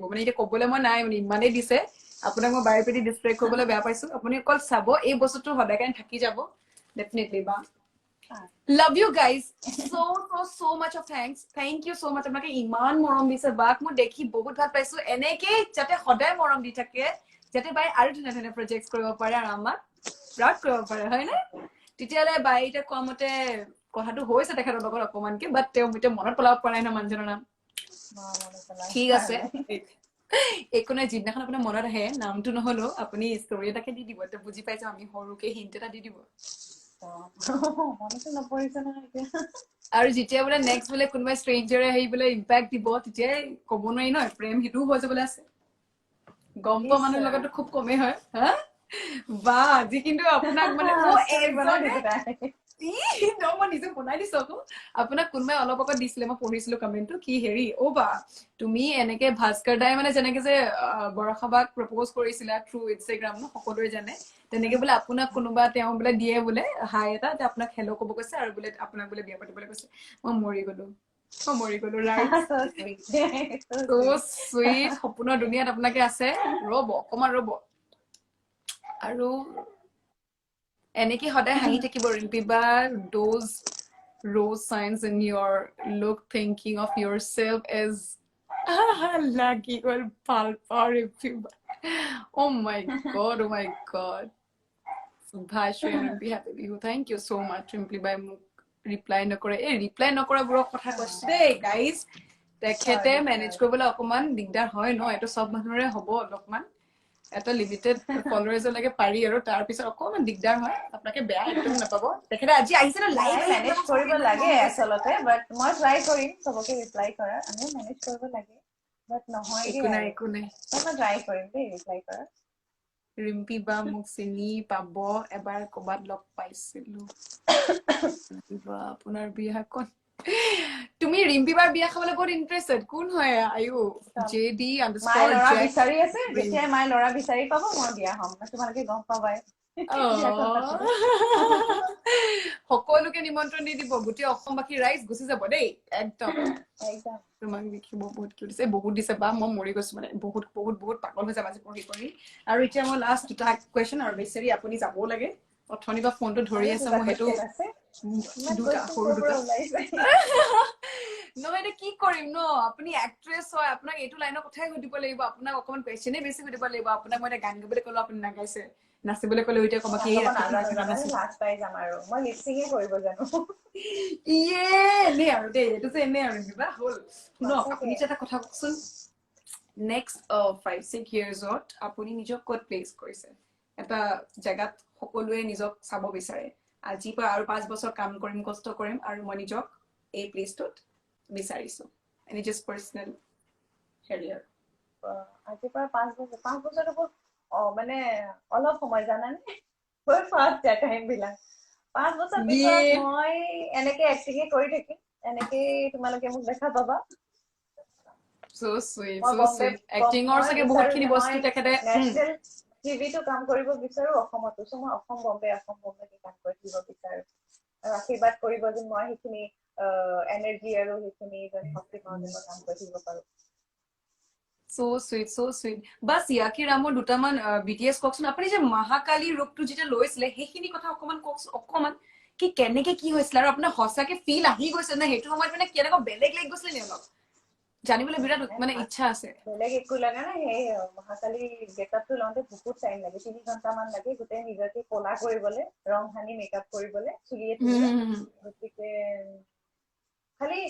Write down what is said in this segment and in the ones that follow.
মানে এতিয়া ক'বলৈ মই নাই মানে ইমানেই দিছে আপোনাক মই বাৰে প্ৰতি ডিছট্ৰেক্ট কৰিবলৈ বেয়া পাইছো আপুনি অকল চাব এই বস্তুটো সদায় কাৰণে থাকি যাব ডেফিনেটলি বা love you guys so much of thank you so much আপোনাকে ইমান মৰম দিছে বাক মই দেখি বহুত ভাল পাইছো এনেকেই যাতে সদায় মৰম দি থাকে যাতে বাই আৰু ধুনীয়া ধুনীয়া প্ৰজেক্ট কৰিব পাৰে আৰু আমাক প্ৰাউড কৰিব পাৰে হয় নে তেতিয়ালে বাই এতিয়া কোৱা মতে কথাটো হৈছে তেখেতৰ লগত অকমানকে বাট তেওঁ এতিয়া মনত পেলাব পৰা নাই ন মানুহজনৰ নাম ঠিক আছে একো নাই যিদিনাখন আপোনাৰ মনত আহে নামটো নহলেও আপুনি ষ্টৰি এটাকে দি দিব এতিয়া বুজি পাইছো আমি সৰুকে হিণ্ট এটা দি দিব আৰু যেতিয়া বোলে নেক্সট বোলে কোনোবাই ষ্ট্ৰেঞ্জাৰে আহি বোলে ইম্পেক্ট দিব তেতিয়াই ক'ব নোৱাৰি ন প্ৰেম সেইটোও হৈ যাবলৈ আছে গম পোৱা মানুহৰ লগতো খুব কমেই হয় হা বা আজি কিন্তু আপোনাক মানে মই নিজে বনাই দিছো আকৌ আপোনাক কোনোবাই অলপ আগত দিছিলে মই পঢ়িছিলো কমেণ্টটো কি হেৰি অ' বা তুমি এনেকে ভাস্কৰ দাই মানে যেনেকে যে বৰষাবাক প্ৰপ'জ কৰিছিলা থ্ৰু ইনষ্টাগ্ৰাম ন সকলোৱে জানে তেনেকে বোলে আপোনাক কোনোবা তেওঁ বোলে দিয়ে বোলে হাই এটা যে আপোনাক হেল্ল' ক'ব কৈছে আৰু বোলে আপোনাক বোলে বিয়া পাতিবলৈ কৈছে মই মৰি গলো ৰাইট so sweet সপোনৰ দুনিয়াত আপোনাকে আছে ৰ'ব অকমান ৰ'ব আৰু এনেকে সদায় হাঁহি থাকিব ৰিম্পী বা those rose signs in your look thinking of yourself as লাগি গ'ল ভাল পাওঁ ৰিম্পী বা oh my god ভাইশ্ৰী Rimpi happy Bihu thank you so much Rimpi বাই মোক ৰিপ্লাই নকৰে এই ৰিপ্লাই নকৰাবোৰৰ কথা কৈছো দেই গাইজ তেখেতে মেনেজ কৰিবলৈ অকমান দিগদাৰ হয় ন এইটো চব মানুহৰে হ'ব অলপমান এটা লিমিটেড ফলোৱাৰ্ছলৈকে পাৰি আৰু তাৰ পিছত অকমান দিগদাৰ হয় আপোনাকে বেয়া একদম নাপাব তেখেতে আজি আহিছে ন লাইভ মেনেজ কৰিব লাগে আচলতে বাট মই ট্ৰাই কৰিম সবকে ৰিপ্লাই কৰা আমি মেনেজ কৰিব লাগে বাট নহয় একো নাই মই ট্ৰাই কৰিম দেই ৰিপ্লাই কৰা ৰিম্পী বা মোক চিনি পাব এবাৰ ক'বাত লগ পাইছিলো আপোনাৰ বিয়া কোন তুমি ৰিম্পী বাৰ বিয়া খাবলৈ বহুত ইন্টাৰেষ্টেড কোন হয় আয়ু জেডি মাই ল'ৰা বিচাৰি আছে যেতিয়া মাই ল'ৰা বিচাৰি পাব মই বিয়া হ'ম তোমালোকে গম পাবাই সকলোকে নিমন্ত্ৰণ দি দিব গোটেই অসমবাসী ৰাইজ গুচি যাব দেই একদম তোমাক দেখিব বহুত কিউট দিছে বহুত দিছে বা মই মৰি গৈছো মানে বহুত বহুত বহুত পাগল হৈ যাম আজি পঢ়ি আৰু এতিয়া মই লাষ্ট দুটা কুৱেশ্যন আৰু বেচাৰি আপুনি যাবও লাগে অথনি বা ফোনটো ধৰি আছে মই সেইটো দুটা সৰু দুটা নহয় এতিয়া কি কৰিম ন আপুনি এক্ট্ৰেছ হয় আপোনাক এইটো লাইনৰ কথাই সুধিব লাগিব আপোনাক অকমান কুৱেশ্যনে বেছি সুধিব লাগিব আপোনাক মই এতিয়া গান গাবলৈ ক'লো আপুনি নাগাইছে নাচিবলৈ ক'লে এতিয়া ক'ব কি ইয়ে এনে আৰু দেই এইটো যে এনে আৰু কিবা হ'ল শুনক আপুনি যে এটা কথা কওকচোন নেক্সট 5-6 yearsত আপুনি নিজক ক'ত প্লেচ কৰিছে এটা জেগাত সকলোৱে নিজক চাব বিচাৰে আজিৰ পৰা আৰু 5 বছৰ কাম কৰিম কষ্ট কৰিম আৰু মই নিজক এই প্লেচটোত বিচাৰিছো এনি জাষ্ট পাৰ্চনেল হেৰি আৰু আজিৰ পৰা 5 বছৰ মানে অলপ সময় জানানে বৰ ফাষ্ট যায় টাইম বিলাক 5 বছৰ পিছত মই এনেকে এক্টিং কৰি থাকিম এনেকে তোমালোকে মোক দেখা পাবা so sweet এক্টিংৰ চাগে বহুতখিনি বস্তু তেখেতে নেশ্যনেল টিভিটো কাম কৰিব বিচাৰো অসমতো চ মই অসম বম্বে কাম কৰি দিব বিচাৰো আৰু আশীৰ্বাদ কৰিব যে মই সেইখিনি এনাৰ্জি আৰু সেইখিনি শক্তি পাওঁ যে মই কাম কৰি দিব পাৰো so sweet বাস ইয়াকি ৰামৰ দুটামান বিটিএছ কওকচোন আপুনি যে মহাকালী ৰূপটো যেতিয়া লৈছিলে সেইখিনি কথা অকমান কওকচোন অকমান কি কেনেকে কি হৈছিল আৰু আপোনাৰ সঁচাকে ফিল আহি গৈছে নে সেইটো সময়ত মানে কেনেকুৱা বেলেগ লাগি গৈছিলে নে অলপ জানিবলৈ বিৰাট মানে ইচ্ছা আছে বেলেগ একো লগা নাই সেই মহাকালী গেটআপটো লওঁতে বহুত টাইম লাগে 3 ঘণ্টামান লাগে গোটেই নিজকে ক'লা কৰিবলৈ ৰং সানি মেকআপ কৰিবলৈ চুলিয়ে গতিকে খালি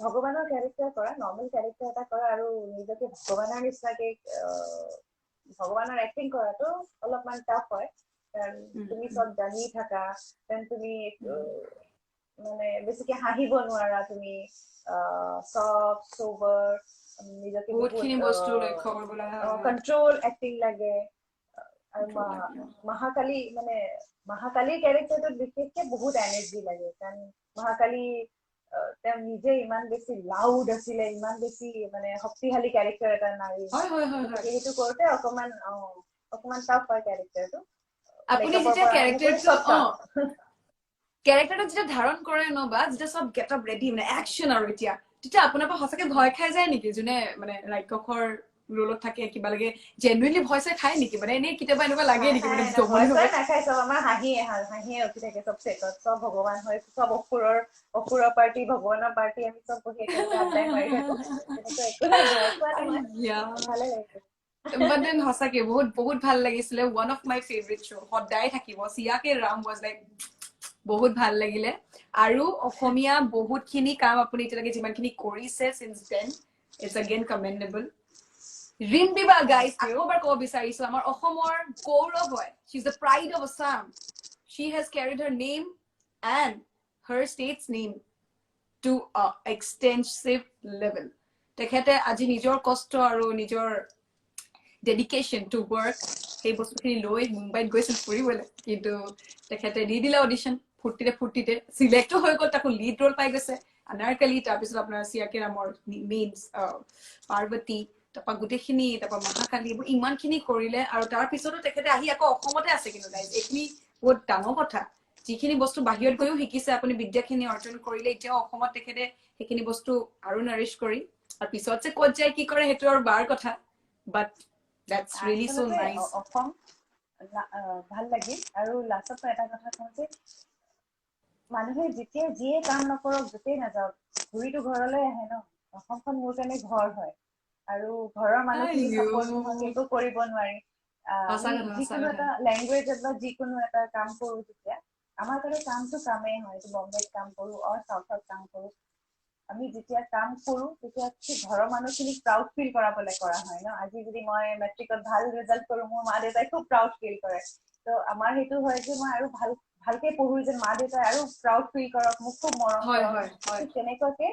ভগৱানৰ কেৰেক্টাৰ কৰা নৰ্মেল কেৰেক্টাৰ এটা কৰা আৰু নিজকে ভগৱানৰ নিচিনাকে ভগৱানৰ এক্টিং কৰাটো অলপমান টাফ হয় কাৰণ তুমি চব জানি থাকা দেন তুমি মানে বেছিকে হাঁহিব নোৱাৰা তুমি চফ্ট সোবৰ নিজকে বহুতখিনি বস্তু লক্ষ্য কৰিব লাগে কন্ট্ৰোল এক্টিং লাগে আৰু মহাকালী কেৰেক্টাৰটোত বিশেষকে বহুত এনাৰ্জি লাগে কাৰণ মহাকালী তেওঁ নিজে ইমান বেছি লাউড আছিলে ইমান বেছি মানে শক্তিশালী কেৰেক্টাৰ এটা নাৰী সেইটো কৰোতে অকমান টাফ হয় কেৰেক্টাৰটো আপুনি যেতিয়া কেৰেক্টাৰটো যেতিয়া ধাৰণ কৰে ন বা যেতিয়া চব গেট আপ ৰেডি মানে একচন আৰু এতিয়া তেতিয়া আপোনাৰ পৰা সঁচাকে ভয় খাই যায় নেকি যোনে মানে ৰাক্ষসৰ ৰোলত থাকে কিবা লাগে জেনুইনলি ভয় চাই খায় নেকি মানে এনেই কেতিয়াবা এনেকুৱা লাগে নেকি মানে জমনি ভয় হ'ব নাখায় চব আমাৰ হাঁহিয়ে উঠি থাকে চব চেটত চব ভগৱান হয় চব অসুৰৰ পাৰ্টি ভগৱানৰ পাৰ্টি আমি চব বহি একেলগে আড্ডাই মাৰি থাকো তেনেকুৱা একো নাই ভয় খোৱা নহয় ভালে লাগিছে But then সঁচাকে বহুত বহুত ভাল লাগিছিলে one of my favorite show সদায় থাকিব চিয়াকে ৰাম was like বহুত ভাল লাগিলে আৰু অসমীয়া বহুতখিনি কাম আপুনি এতিয়ালৈকে যিমানখিনি কৰিছে since then it's again commendable ৰিম্পিবা guys আকৌ এবাৰ ক'ব বিচাৰিছো আমাৰ অসমৰ গৌৰৱ হয় she's the pride of Assam she has carried her name and her state's name to a extensive level তেখেতে আজি নিজৰ কষ্ট আৰু নিজৰ ডেডিকেশ্যন টু ৱৰ্ক সেই বস্তুখিনি লৈ মুম্বাইত গৈছিল ফুৰিবলৈ কিন্তু তেখেতে দি দিলে অডিশ্যন ফুৰ্তিতে চিলেক্টো হৈ গ'ল তাকো লিড ৰোল পাই গৈছে আনাৰকালি তাৰপিছত আপোনাৰ চিয়াকে ৰামৰ মেইনছ পাৰ্বতী তাৰপৰা গোটেইখিনি তাৰপৰা মহাকালী এইবোৰ ইমানখিনি কৰিলে আৰু তাৰপিছতো তেখেতে আহি আকৌ অসমতে আছে কিন্তু গাইজ এইখিনি বহুত ডাঙৰ কথা যিখিনি বস্তু বাহিৰত গৈও শিকিছে আপুনি বিদ্যাখিনি অৰ্জন কৰিলে এতিয়াও অসমত তেখেতে সেইখিনি বস্তু আৰু নাৰিছ কৰি আৰু পিছত যে ক'ত যায় কি কৰে সেইটো আৰু বাৰ কথা বাট that's really so nice Assam ভাল লাগিল আৰু লাষ্টত এটা কথা কওঁ যে মানুহে যেতিয়া যিয়ে কাম নকৰক য'তেই নাযাওক ঘূৰিটো ঘৰলৈ আহে ন অসমখন মোৰ কাৰণে ঘৰ হয় আৰু ঘৰৰ মানুহখিনি চাপৰ্ট নোহোৱাকে একো কৰিব নোৱাৰি যিকোনো এটা লেংগুৱেজত বা যিকোনো এটা কাম কৰো তেতিয়া আমাৰ কাৰণে কামটো কামেই হয় বম্বেত কাম কৰো চাউথত কাম কৰো আমি যেতিয়া কাম কৰো তেতিয়া ঘৰৰ মানুহখিনিক প্ৰাউড ফিল কৰাবলৈ কৰা হয় ন আজি যদি মই মেট্ৰিকত ভাল ৰিজাল্ট কৰো মোৰ মা দেউতাই খুব প্ৰাউড ফিল কৰে তো আমাৰ সেইটো হয় যে মই আৰু ভালকে পঢ়ো যে মা দেউতাই আৰু প্ৰাউড ফিল কৰক মোক খুব মৰম কৰক তেনেকুৱাকে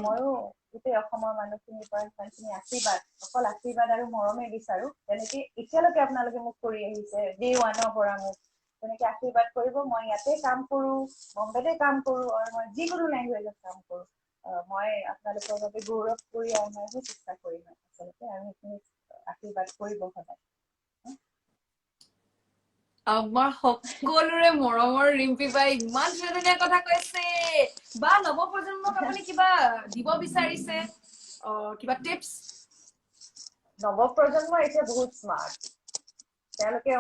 ময়ো গোটেই অসমৰ মানুহখিনিৰ পৰা ইমানখিনি আশীৰ্বাদ অকল আশীৰ্বাদ আৰু মৰমে বিচাৰো তেনেকে এতিয়ালৈকে আপোনালোকে মোক কৰি আহিছে ডে ওৱানৰ পৰা মোক তেনেকে আশীৰ্বাদ কৰিব মই ইয়াতে কাম কৰো বম্বেতে কাম কৰো আৰু মই যিকোনো লেংগুৱেজত কাম কৰো মই আপোনালোকৰ বাবে গৌৰৱ কৰি আনাৰহে চেষ্টা কৰিম আচলতে আৰু সেইখিনি আশীৰ্বাদ কৰিব সদায় আমাৰ সকলোৰে মৰমৰ ৰিম্পী বাই ইমান ধুনীয়া কথা কৈছে বা নৱপ্ৰজন্মক আপুনি কিবা দিব বিচাৰিছে কিবা টিপছ নৱপ্ৰজন্ম এতিয়া বহুত স্মাৰ্ট তেওঁলোকে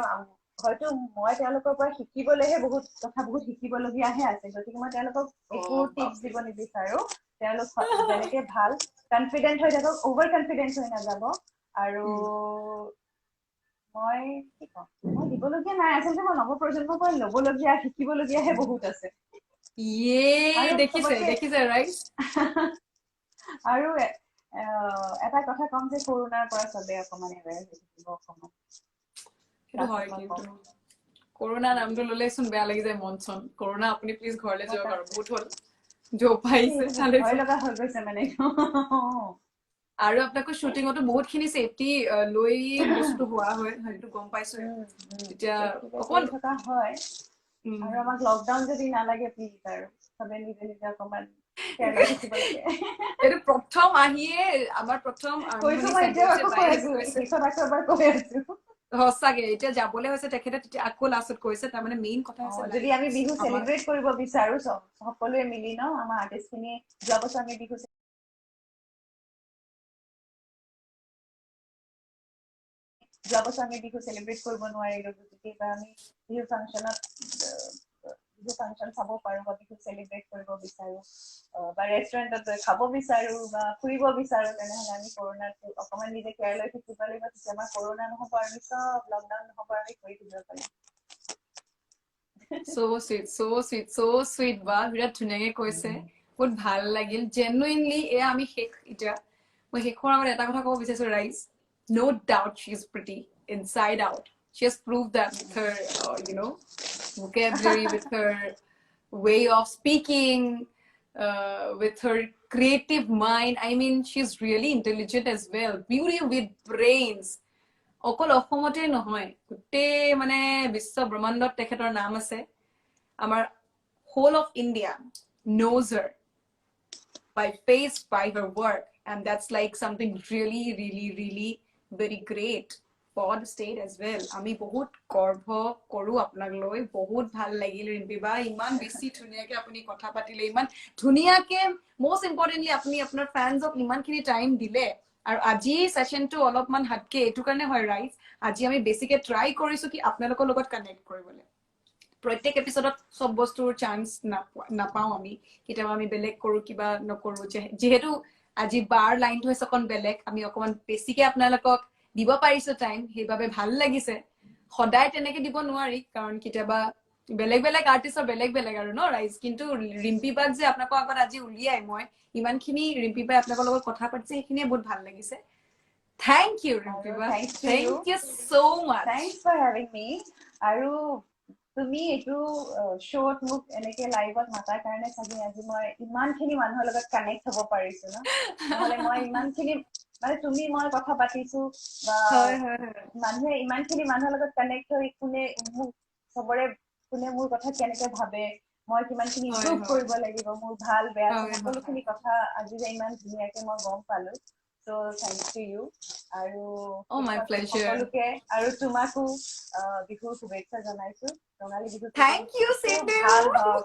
হয়তো মই তেওঁলোকৰ পৰা শিকিবলৈহে বহুত শিকিবলগীয়াহে আছে গতিকে মই তেওঁলোকক একো টিপছ দিব নিবিচাৰো তেওঁলোক যেনেকে ভাল কনফিডেন্ট হৈ থাকক অভাৰ কনফিডেন্ট হৈ নাযাব আৰু মই কি কম মই দিবলগীয়া নাই আচলতে মই নৱপ্ৰজন্মৰ পৰা ল'বলগীয়া শিকিবলগীয়াহে বহুত আছে দেখিছে ৰাইট আৰু এটা কথা কম যে কৰোণাৰ পৰা চবে অকমান এৱেৰ হৈ থাকিব অকমান সেইটো হয় কিন্তু কৰোণা নামটো ল'লেচোন বেয়া লাগি যায় মন চন কৰোণা আপুনি প্লিজ ঘৰলৈ যাওক আৰু বহুত হ'ল জপাইছে ভয় লগা হৈ গৈছে মানে আৰু আপোনাকো শ্বুটিঙতো বহুতখিনি ছেফটি লৈ বস্তু হোৱা হয় সেইটো গম পাইছো এতিয়া অকল থকা হয় আৰু আমাক লকডাউন যদি নালাগে প্লিজ আৰু চবে নিজে নিজে অকমান এইটো প্ৰথম আহিয়ে আমাৰ প্ৰথম সঁচাকে এতিয়া যাবলৈ হৈছে তেখেতে তেতিয়া আকৌ লাষ্টত কৈছে তাৰমানে মেইন কথা হৈছে যদি আমি বিহু চেলিব্ৰেট কৰিব বিচাৰো সকলোৱে মিলি ন আমাৰ আৰ্টিষ্টখিনি যোৱা বছৰ আমি বিহু চেলিব্ৰেট কৰিব নোৱাৰিলো গতিকে এইবাৰ আমি বিহু ফাংচন চাব পাৰো বা বিহু চেলিব্ৰেট কৰিব বিচাৰো বা ৰেষ্টুৰেণ্টত গৈ খাব বিচাৰো বা ফুৰিব বিচাৰো তেনেহ'লে আমি কৰোণাটো অকমান নিজে কেয়াৰ লৈ থাকিব লাগিব তেতিয়া আমাৰ কৰোণা নহ'ব আৰু আমি চব লকডাউন নহ'ব আৰু আমি কৰি থাকিব পাৰিম so sweet বা বিৰাট ধুনীয়াকে কৈছে বহুত ভাল লাগিল জেনুইনলি এয়া আমি এতিয়া মই শেষৰ আগত এটা কথা ক'ব বিচাৰিছো ৰাইজ no doubt she is pretty inside out she has proved that with her vocabulary with her way of speaking with her creative mind I mean she's really intelligent as well beauty with brains অকল অসমতে নহয় গোটেই মানে বিশ্ব ব্ৰহ্মাণ্ডত তেখেতৰ নাম আছে আমাৰ whole of India knows her by face by her work and that's like something really very great pod state as well. আমি বহুত গৰ্ব কৰো আপোনাক লৈ, বহুত ভাল লাগিল ৰিম্পী বা, ইমান বেছি ধুনীয়াকে আপুনি কথা পাতিলে, ইমান ধুনীয়াকে, most importantly আপুনি আপোনাৰ ফেন্সক ইমানখিনি টাইম দিলে। আৰু আজি সেশনটো অলপমান হাতকে এইটো কাৰণে হয় ৰাইজ, আজি আমি বেছিকে ট্ৰাই কৰিছো কি আপোনালোকৰ লগত কানেক্ট কৰিবলৈ। প্ৰত্যেক এপিসোডত সব বস্তুৰ চান্স নাপাওঁ আমি, কেতিয়াবা আমি বেলেগ কৰো কিবা নকৰো, যেহেতু আজি বাৰ লাইনটো হৈছে অকণ বেলেগ, আমি অকণমান বেছিকে আপোনালোকক দিব পাৰিছো টাইম, সেইবাবে ভাল লাগিছে। সদায় তেনেকে দিব নোৱাৰি, কাৰণ কেতিয়াবা বেলেগ বেলেগ আৰ্টিষ্টৰ বেলেগ বেলেগ আৰু ন ৰাইজ, কিন্তু ৰিম্পী বাক যে আপোনালোকৰ আগত আজি উলিয়াই মই ইমানখিনি ৰিম্পী বাই আপোনালোকৰ লগত কথা পাতিছে, সেইখিনিয়ে বহুত ভাল লাগিছে। Thank you ৰিম্পী বা, thank you so much. Thanks for having me. আৰু তুমি এইটো শ্ব'ত মোক এনেকে লাইভত মাতাৰ কাৰণে চাগে আজি মই ইমানখিনি মানুহৰ লগত কানেক্ট হ'ব পাৰিছো ন, নহ'লে মই ইমানখিনি মানে তুমি মই কথা পাতিছো বা মানুহে ইমানখিনি মানুহৰ লগত কানেক্ট হৈ কোনে মোক চবৰে কোনে মোৰ কথা কেনেকে ভাবে, মই কিমানখিনি ইম্প্ৰুভ কৰিব লাগিব, মোৰ ভাল বেয়া সকলোখিনি কথা আজি যে ইমান ধুনীয়াকে মই গম পালো। So thanks to you. আৰু সকলোকে আৰু তোমাকো বিহুৰ শুভেচ্ছা জনাইছো। Rongali Bihu Thank you, same to ভাল you. হওক,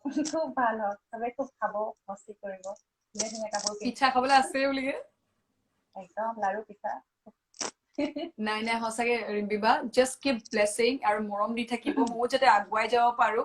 খুব ভাল হওক, চবে খুব খাব, মস্তি কৰিব, ধুনীয়া ধুনীয়া কাপোৰ পিঠা খাবলৈ আছে বুলিকে একদম লাৰু পিঠা। নাই নাই সঁচাকে ৰিম্পী বা, জাষ্ট কিপ ব্লেছিং আৰু মৰম দি থাকিব, ময়ো যাতে আগুৱাই যাব পাৰো।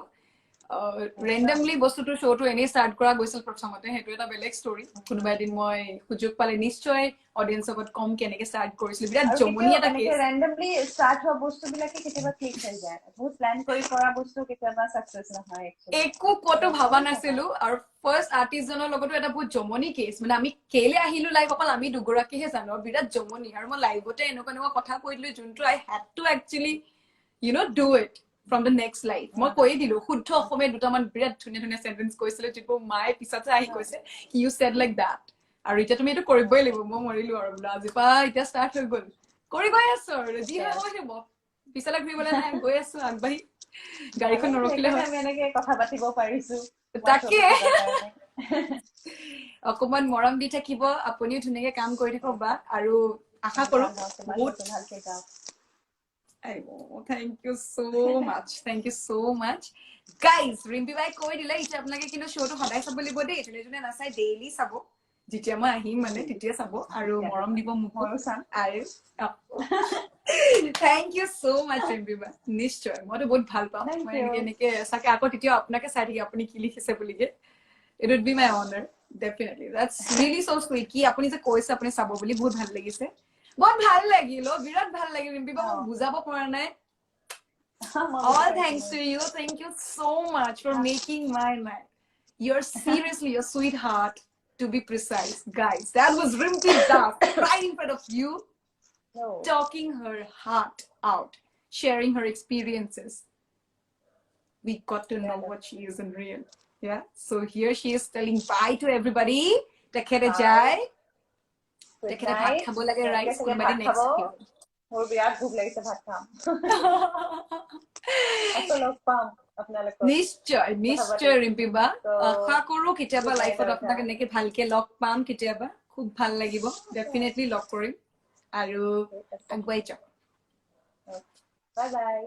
ৰেণ্ডমলি বস্তুটো শ্ব'টো এনেই ষ্টাৰ্ট কৰা গৈছিল প্ৰথমতে, সেইটো এটা বেলেগ ষ্টৰী। কোনোবা এদিন মই সুযোগ পালে নিশ্চয় অডিয়েন্সৰ আগত কম কেনেকে ষ্টাৰ্ট কৰিছিলো, বিৰাট জমনি এটা কেছ। ৰেণ্ডমলি ষ্টাৰ্ট হোৱা বস্তুবিলাকে কেতিয়াবা ক্লিক হৈ যায়, বহুত প্লেন কৰি কৰা বস্তু কেতিয়াবা সাকসেস নহয়। একো কতো ভাবা নাছিলো, আৰু ফাৰ্ষ্ট আৰ্টিষ্টজনৰ লগতো এটা বহুত জমনি কেছ, মানে আমি কেলে আহিলো লাইভ অকল আমি দুগৰাকীহে জানো, বিৰাট জমনি। আৰু মই লাইভতে এনেকুৱা কথা কৈ দিলো যোনটো I had to actually do it from the next life. মই কৈ দিলো শুদ্ধ অসমীয়া দুটামান বিৰাট ধুনীয়া ধুনীয়া সেন্টেন্স কৈছিলে, যিটো মায়ে পিছতে আহি কৈছে you said like that, আৰু এতিয়া তুমি এইটো কৰিবই লাগিব। মই মৰিলো আৰু বোলো আজিৰ পৰা এতিয়া ষ্টাৰ্ট হৈ গ'ল, কৰি গৈ আছো আৰু যি হয় হৈ যাব, পিছলৈ ঘূৰিবলৈ নাই, গৈ আছো আগবাঢ়ি, গাড়ীখন নৰখিলে হয়। আমি এনেকে কথা পাতিব পাৰিছো, তাকে অকমান মৰম দি থাকিব, আপুনিও ধুনীয়াকে কাম কৰি থাকক বা, আৰু আশা কৰো বহুত ভালকে যাওক। Thank you so much. Thank you so much. Guys, Rimpi বাই কৈ দিলে এতিয়া আপোনালোকে কিন্তু শ্ব'টো সদায় চাব লাগিব দেই, যোনে যোনে নাচাই ডেইলি চাব, যেতিয়া মই আহিম মানে তেতিয়া চাব, আৰু মৰম দিব মোকো। আৰু thank you so much Rimpi বা, নিশ্চয় মইতো বহুত ভাল পাম, মই এনেকে চাগে আকৌ তেতিয়াও আপোনাকে চাই থাকি আপুনি কি লিখিছে বুলিকে, it would be my honor definitely. That's really so sweet কি আপুনি যে কৈছে আপুনি চাব বুলি, বহুত ভাল লাগিছে, বহুত ভাল লাগিল, বিৰাট ভাল লাগিল ৰিম্পী বা, মই বুজাব পৰা নাই। All thanks to you. Thank you so much for making my night. You're seriously a sweetheart, to be precise. Guys, that was Rimpi Das right in front of you, talking her heart out, sharing her experiences. We got to know what she is in real. Yeah. So here she is telling bye to everybody. Tekhete jai. Tekhete bhat khabo lage rice. Kunbadi next. মোৰ বিৰাট ভোক লাগিছে, ভাত খাম। আকৌ লগ পাম আপোনালোকক নিশ্চয় নিশ্চয় ৰিম্পী বা, আশা কৰো কেতিয়াবা লাইফত আপোনাক এনেকে ভালকে লগ পাম, কেতিয়াবা খুব ভাল লাগিব, ডেফিনেটলি লগ কৰিম, আৰু আগুৱাই যাম। বাই বাই,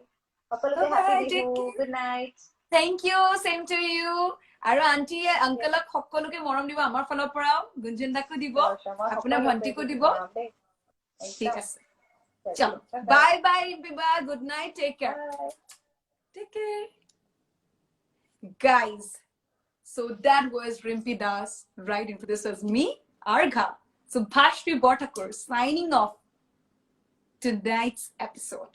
সকলোকে happy Bihu, good night. Thank you, same to you. আৰু আন্টিয়ে আংকলক সকলোকে মৰম দিব, আমাৰ ফালৰ পৰাও গুঞ্জন দাকো দিব, আপোনাৰ ভণ্টিকো দিব। ঠিক আছে, চলো বাই বাই ৰিম্পী বা, good night, take care, take care guys. So that was Rimpi Das right into this as me, Argha. So Bhashri Bhattakur signing off tonight's episode.